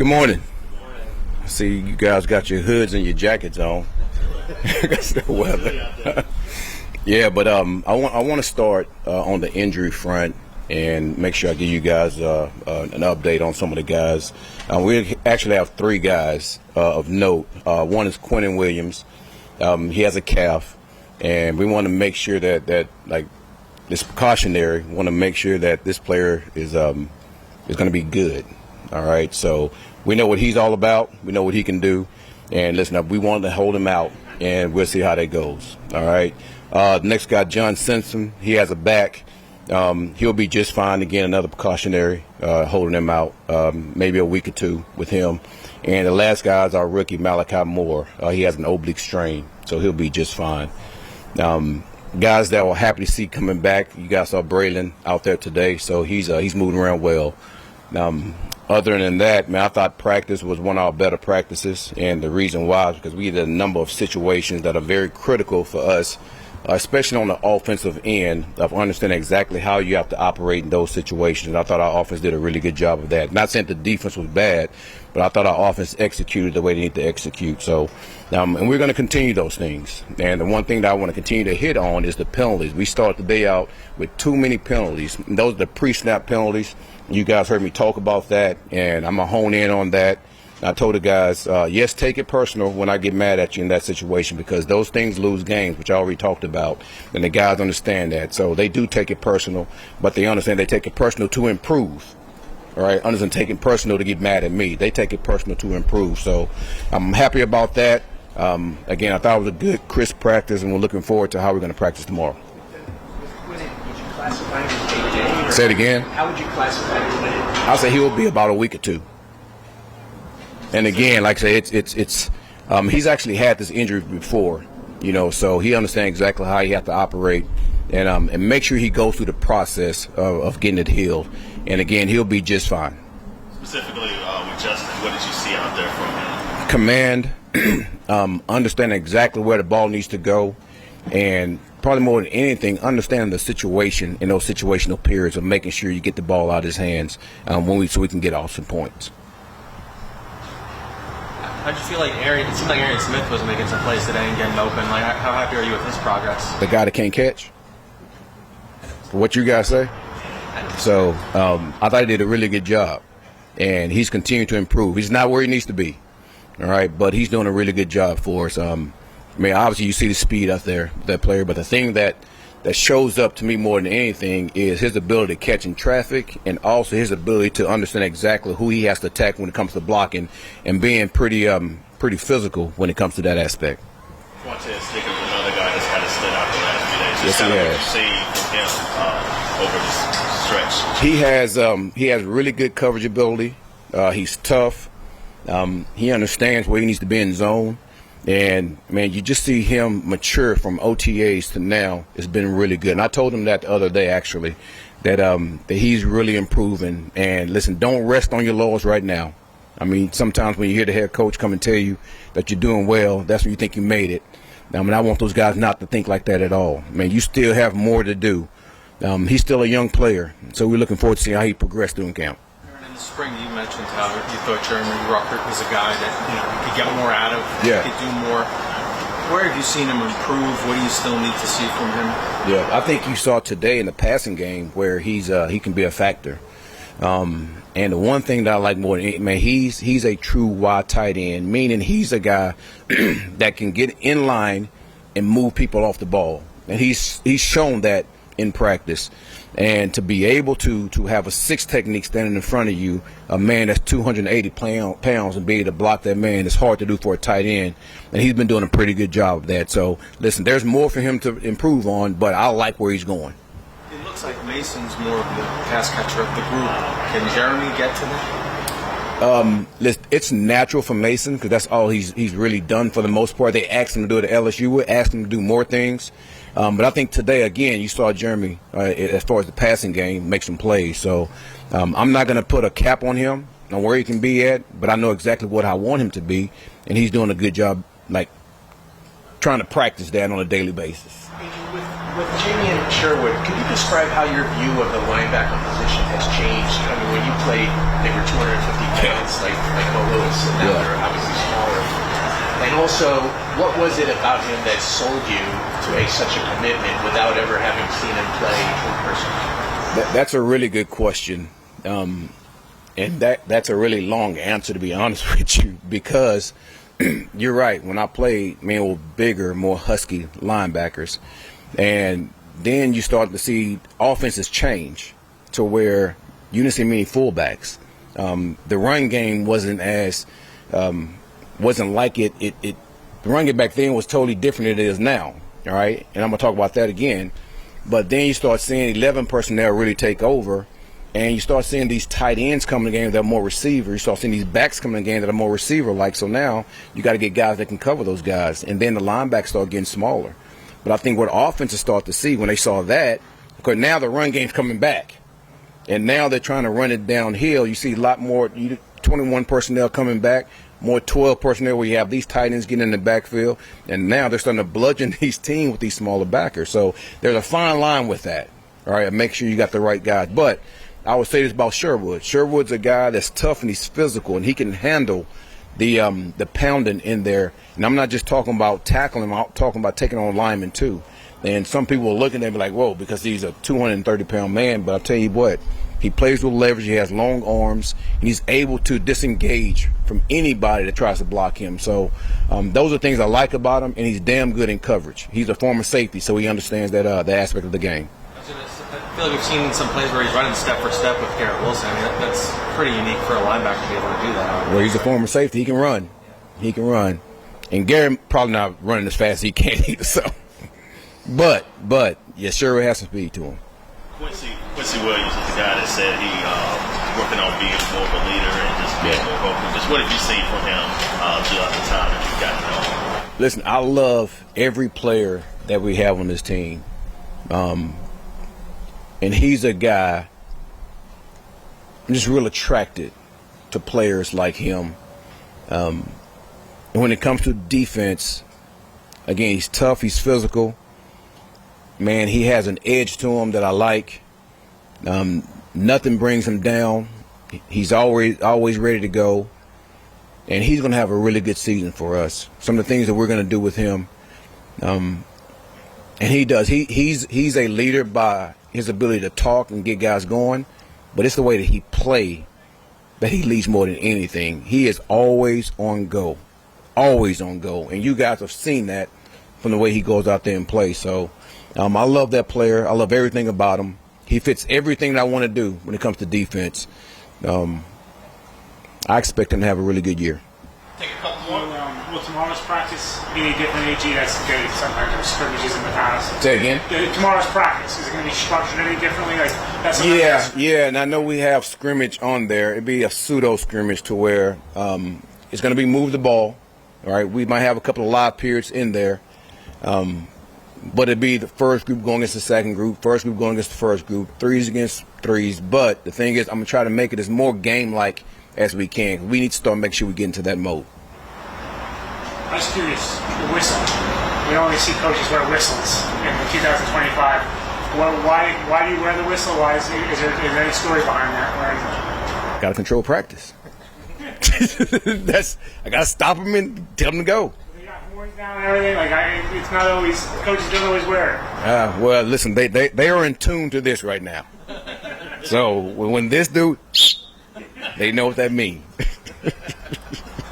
Good morning. I see you guys got your hoods and your jackets on. That's the weather. Yeah, but I want to start on the injury front and make sure I give you guys an update on some of the guys. We actually have three guys of note. One is Quentin Williams. He has a calf, and we want to make sure that like this precautionary. We want to make sure that this player is going to be good. All right, so we know what he's all about. We know what he can do, and listen, we wanted to hold him out, and we'll see how that goes. All right. Next guy, John Simpson. He has a back. He'll be just fine. Again, another precautionary, holding him out, maybe a week or two with him. And the last guy is our rookie, Malachi Moore. He has an oblique strain, so he'll be just fine. Guys that we're happy to see coming back, you guys saw Braylon out there today, so he's moving around well. Other than that, man, I thought practice was one of our better practices, and the reason why is because we had a number of situations that are very critical for us, especially on the offensive end, of understanding exactly how you have to operate in those situations. I thought our offense did a really good job of that. Not saying the defense was bad, but I thought our offense executed the way they need to execute. So, and we're going to continue those things. And the one thing that I want to continue to hit on is the penalties. We start the day out with too many penalties. And those are the pre-snap penalties. You guys heard me talk about that, and I'm going to hone in on that. I told the guys, yes, take it personal when I get mad at you in that situation, because those things lose games, which I already talked about, and the guys understand that. So they do take it personal, but they understand they take it personal to improve. All right, understand taking personal to get mad at me. They take it personal to improve. So I'm happy about that. Again, I thought it was a good, crisp practice, and we're looking forward to how we're going to practice tomorrow. Would you classify him as day-to-day? Say it again. How would you classify him? I'll say he will be about a week or two. And again, like I say, it's he's actually had this injury before, so he understands exactly how he has to operate, and make sure he goes through the process of getting it healed. And again, he'll be just fine. Specifically with Justin, what did you see out there from him? Command, understanding exactly where the ball needs to go, and probably more than anything, understanding the situation in those situational periods of making sure you get the ball out of his hands so we can get off some points. How'd you feel like it seemed like Arian Smith was making some plays today and getting open? Like, how happy are you with his progress? The guy that can't catch? What you guys say? So I thought he did a really good job, and he's continuing to improve. He's not where he needs to be, all right, but he's doing a really good job for us. Obviously you see the speed out there, that player, but the thing that shows up to me more than anything is his ability to catch in traffic, and also his ability to understand exactly who he has to attack when it comes to blocking, and being pretty physical when it comes to that aspect. Fuentes is another guy that's kind of stood out the last few days. Yes, he has. What you see from him over this stretch? He has really good coverage ability. He's tough. He understands where he needs to be in zone. And, man, you just see him mature from OTAs to now. It's been really good. And I told him that the other day, actually, that he's really improving. And, listen, don't rest on your laurels right now. I mean, sometimes when you hear the head coach come and tell you that you're doing well, that's when you think you made it. I want those guys not to think like that at all. Man, you still have more to do. He's still a young player, so we're looking forward to seeing how he progresses through camp. In the spring, you mentioned how you thought Jeremy Ruckert was a guy that you could get more out of, yeah. Could do more. Where have you seen him improve? What do you still need to see from him? Yeah, I think you saw today in the passing game where he can be a factor. And the one thing that I like more than anything, man, he's a true wide tight end, meaning he's a guy that can get in line and move people off the ball. And he's shown that in practice. And to be able to have a 6 technique standing in front of you, a man that's 280 pounds, and be able to block that man is hard to do for a tight end. And he's been doing a pretty good job of that. So, listen, there's more for him to improve on, but I like where he's going. It looks like Mason's more of the pass catcher of the group. Can Jeremy get to that? Listen, it's natural for Mason because that's all he's really done for the most part. They asked him to do it at LSU. We asked him to do more things. But I think today, again, you saw Jeremy, as far as the passing game, make some plays. So I'm not going to put a cap on him, on where he can be at, but I know exactly what I want him to be, and he's doing a good job, like, trying to practice that on a daily basis. With With Jamie and Sherwood, can you describe how your view of the linebacker position has changed? I mean, when you played, they were 250 pounds, like Mo Lewis, and now they're obviously smaller. And also, what was it about him that sold you to make such a commitment without ever having seen him play in person? That's a really good question. And that's a really long answer, to be honest with you, because you're right. When I played, man, with bigger, more husky linebackers, and then you start to see offenses change to where you didn't see many fullbacks. The run game wasn't like it. The run game back then was totally different than it is now. All right, and I'm gonna talk about that again. But then you start seeing 11 personnel really take over. And you start seeing these tight ends coming in the game that are more receiver. You start seeing these backs coming in the game that are more receiver-like. So now you got to get guys that can cover those guys. And then the linebackers start getting smaller. But I think what offenses start to see when they saw that, because now the run game's coming back. And now they're trying to run it downhill. You see a lot more 21 personnel coming back, more 12 personnel where you have these tight ends getting in the backfield. And now they're starting to bludgeon these teams with these smaller backers. So there's a fine line with that. All right, make sure you got the right guys. But I would say this about Sherwood. Sherwood's a guy that's tough and he's physical and he can handle the pounding in there. And I'm not just talking about tackling him, I'm talking about taking on linemen too. And some people will look at him and be like, whoa, because he's a 230-pound man. But I'll tell you what, he plays with leverage, he has long arms, and he's able to disengage from anybody that tries to block him. So those are things I like about him, and he's damn good in coverage. He's a former safety, so he understands that aspect of the game. I feel like we've seen some plays where he's running step for step with Garrett Wilson. I mean, that's pretty unique for a linebacker to be able to do that. Well, he's a former safety. He can run. He can run. And Garrett probably not running as fast as he can either. So, but yeah, sure has some speed to him. Quincy Williams is the guy that said he's working on being more of a leader and just being more vocal. Just what have you seen from him throughout the time that you've gotten to know him? Listen, I love every player that we have on this team. And he's a guy, I'm just real attracted to players like him. And when it comes to defense, again, he's tough, he's physical. Man, he has an edge to him that I like. Nothing brings him down. He's always ready to go. And he's going to have a really good season for us. Some of the things that we're going to do with him. And he does. He's a leader by his ability to talk and get guys going, but it's the way that he play that he leads more than anything. He is always on go, and you guys have seen that from the way he goes out there and plays. So I love that player. I love everything about him. He fits everything that I want to do when it comes to defense. I expect him to have a really good year. Take a couple more. Will tomorrow's practice be any different, AG? That's good. Sometimes there's scrimmages in the past. Say again? Tomorrow's practice, is it going to be structured any differently? Like, that's yeah, and I know we have scrimmage on there. It'd be a pseudo scrimmage to where it's going to be move the ball. All right, we might have a couple of live periods in there, but it'd be the first group going against the second group, first group going against the first group, threes against threes. But the thing is, I'm going to try to make it as more game-like as we can. We need to start making sure we get into that mode. I'm just curious, the whistle. We only see coaches wear whistles in 2025. Why do you wear the whistle? Is there any story behind that? Got to control practice. I got to stop them and tell them to go. They got horns down and everything. It's not always, coaches don't always wear it. Well, listen, they are in tune to this right now. So when this dude, they know what that means.